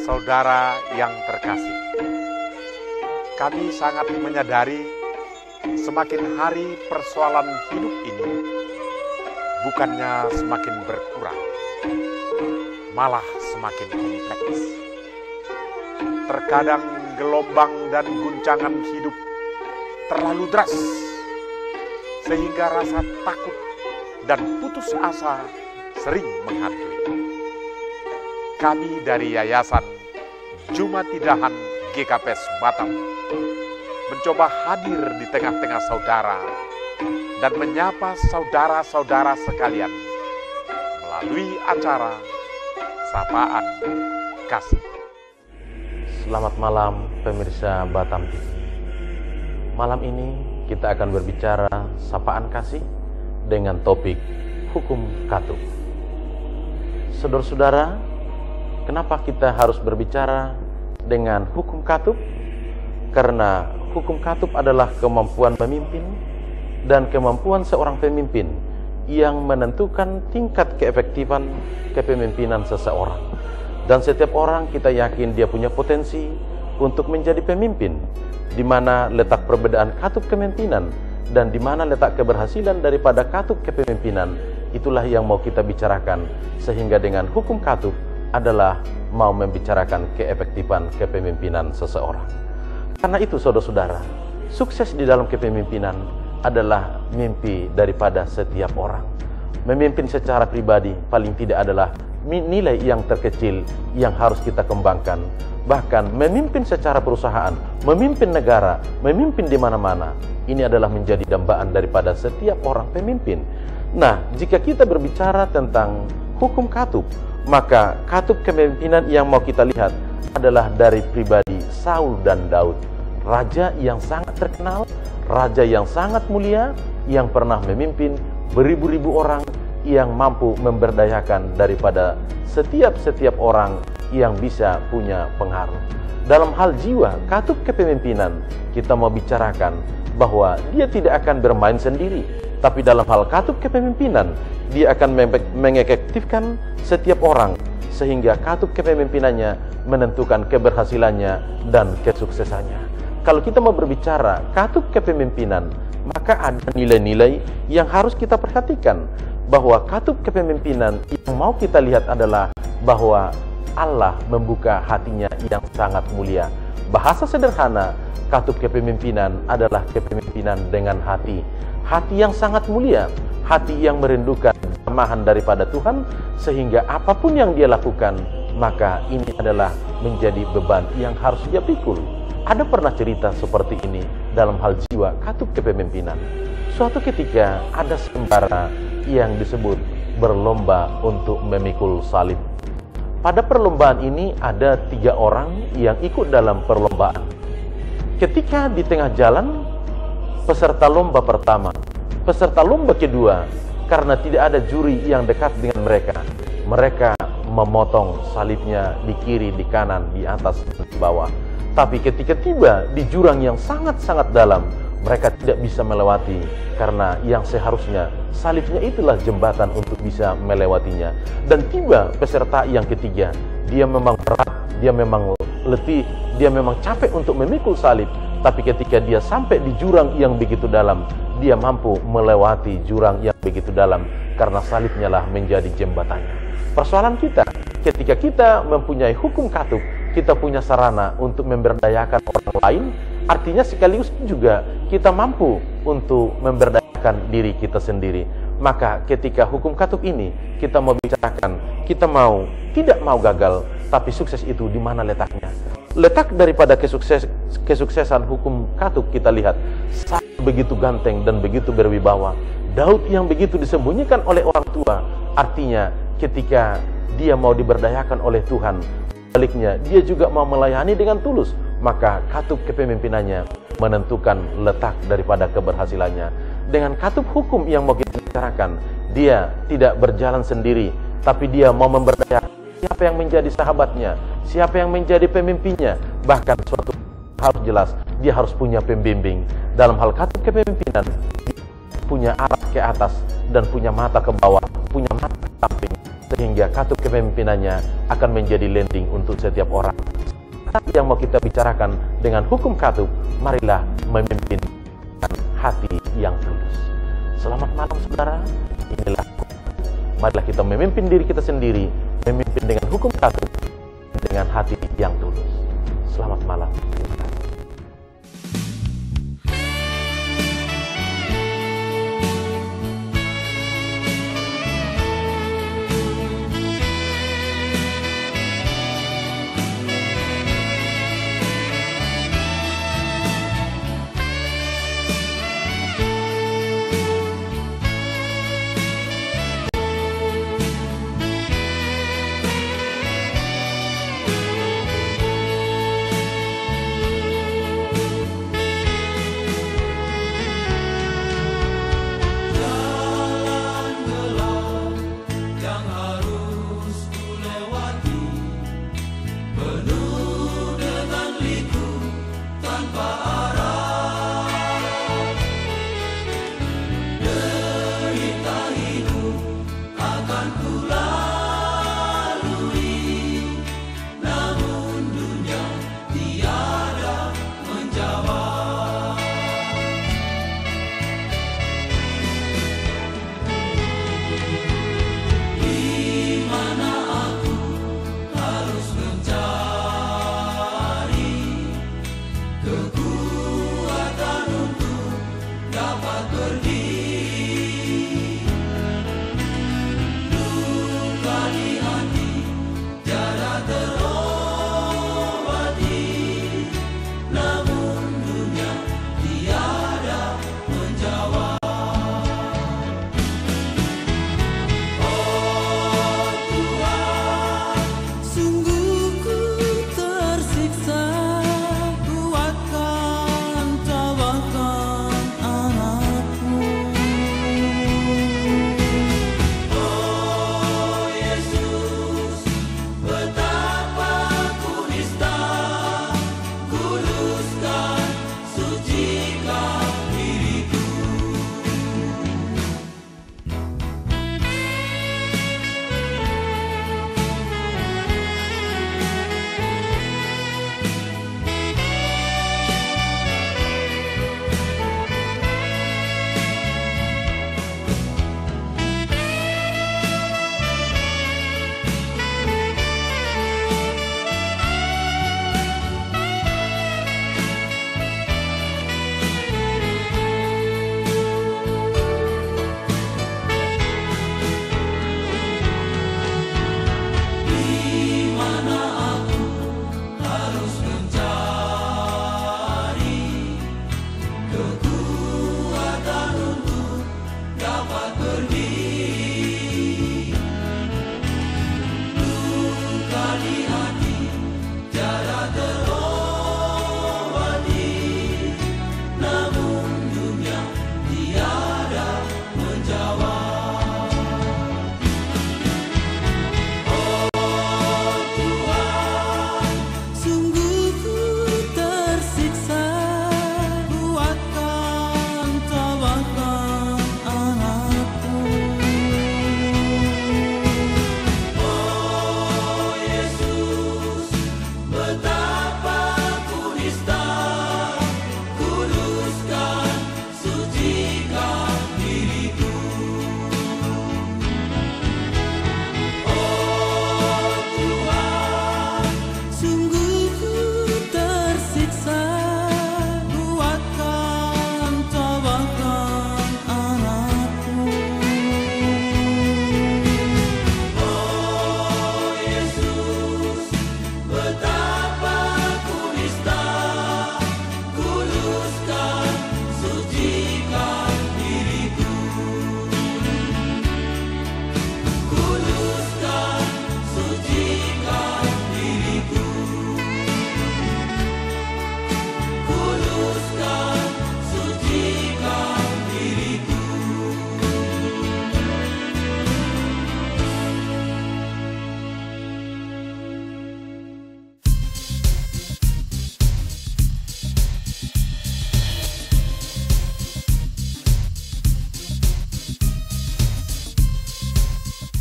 Saudara yang terkasih, kami sangat menyadari semakin hari persoalan hidup ini bukannya semakin berkurang, malah semakin kompleks. Terkadang gelombang dan guncangan hidup terlalu deras, sehingga rasa takut dan putus asa sering menghantui. Kami dari Yayasan Jumatidahan GKPS Batam mencoba hadir di tengah-tengah saudara dan menyapa saudara-saudara sekalian melalui acara Sapaan Kasih. Selamat malam pemirsa Batam TV. Malam ini kita akan berbicara Sapaan Kasih dengan topik Hukum Katup. Saudara-saudara, kenapa kita harus berbicara dengan hukum katup? Karena hukum katup adalah kemampuan pemimpin dan kemampuan seorang pemimpin yang menentukan tingkat keefektifan kepemimpinan seseorang. Dan setiap orang kita yakin dia punya potensi untuk menjadi pemimpin. Di mana letak perbedaan katup kepemimpinan dan di mana letak keberhasilan daripada katup kepemimpinan, itulah yang mau kita bicarakan. Sehingga dengan hukum katup adalah mau membicarakan keefektifan kepemimpinan seseorang. Karena itu saudara-saudara, sukses di dalam kepemimpinan adalah mimpi daripada setiap orang. Memimpin secara pribadi paling tidak adalah nilai yang terkecil yang harus kita kembangkan. Bahkan memimpin secara perusahaan, memimpin negara, memimpin di mana-mana, ini adalah menjadi dambaan daripada setiap orang pemimpin. Nah, jika kita berbicara tentang hukum katup, maka katup kepemimpinan yang mau kita lihat adalah dari pribadi Saul dan Daud. Raja yang sangat terkenal, raja yang sangat mulia, yang pernah memimpin beribu-ribu orang, yang mampu memberdayakan daripada setiap orang yang bisa punya pengaruh. Dalam hal jiwa, katup kepemimpinan, kita mau bicarakan bahwa dia tidak akan bermain sendiri. Tapi dalam hal katup kepemimpinan, dia akan mengefektifkan setiap orang, sehingga katup kepemimpinannya menentukan keberhasilannya dan kesuksesannya. Kalau kita mau berbicara katup kepemimpinan, maka ada nilai-nilai yang harus kita perhatikan. Bahwa katup kepemimpinan yang mau kita lihat adalah bahwa Allah membuka hatinya yang sangat mulia. Bahasa sederhana, katup kepemimpinan adalah kepemimpinan dengan hati. Hati yang sangat mulia, hati yang merindukan jamahan daripada Tuhan, sehingga apapun yang dia lakukan, maka ini adalah menjadi beban yang harus dia pikul. Ada pernah cerita seperti ini dalam hal jiwa katup kepemimpinan. Suatu ketika ada sembara yang disebut berlomba untuk memikul salib. Pada perlombaan ini ada 3 orang yang ikut dalam perlombaan. Ketika di tengah jalan, peserta lomba pertama, peserta lomba kedua, karena tidak ada juri yang dekat dengan mereka memotong salibnya di kiri, di kanan, di atas, dan di bawah. Tapi ketika tiba di jurang yang sangat-sangat dalam, mereka tidak bisa melewati, karena yang seharusnya salibnya itulah jembatan untuk bisa melewatinya. Dan tiba peserta yang ketiga, dia memang berat, dia memang letih, dia memang capek untuk memikul salib. Tapi ketika dia sampai di jurang yang begitu dalam, dia mampu melewati jurang yang begitu dalam, karena salibnya lah menjadi jembatannya. Persoalan kita, ketika kita mempunyai hukum katup, kita punya sarana untuk memberdayakan orang lain, artinya sekaligus juga kita mampu untuk memberdayakan diri kita sendiri. Maka ketika hukum katup ini kita mau bicarakan, kita tidak mau gagal, tapi sukses itu di mana letaknya? Letak daripada kesuksesan hukum katup kita lihat, Saul begitu ganteng dan begitu berwibawa. Daud yang begitu disembunyikan oleh orang tua, artinya ketika dia mau diberdayakan oleh Tuhan, baliknya dia juga mau melayani dengan tulus, maka katup kepemimpinannya menentukan letak daripada keberhasilannya. Dengan katup hukum yang mau kita bicarakan, dia tidak berjalan sendiri, tapi dia mau memberdayakan siapa yang menjadi sahabatnya, siapa yang menjadi pemimpinnya. Bahkan suatu harus jelas, dia harus punya pembimbing. Dalam hal katup kepemimpinan, dia punya arah ke atas dan punya mata ke bawah, punya mata ke samping, sehingga katup kepemimpinannya akan menjadi landing untuk setiap orang. Tapi yang mau kita bicarakan dengan hukum katup, marilah memimpin dengan hati yang tulus. Selamat malam saudara, inilah marilah kita memimpin diri kita sendiri, memimpin dengan hukum katup, dengan hati yang tulus. Selamat malam.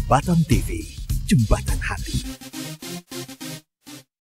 Batam TV, Jembatan Hati.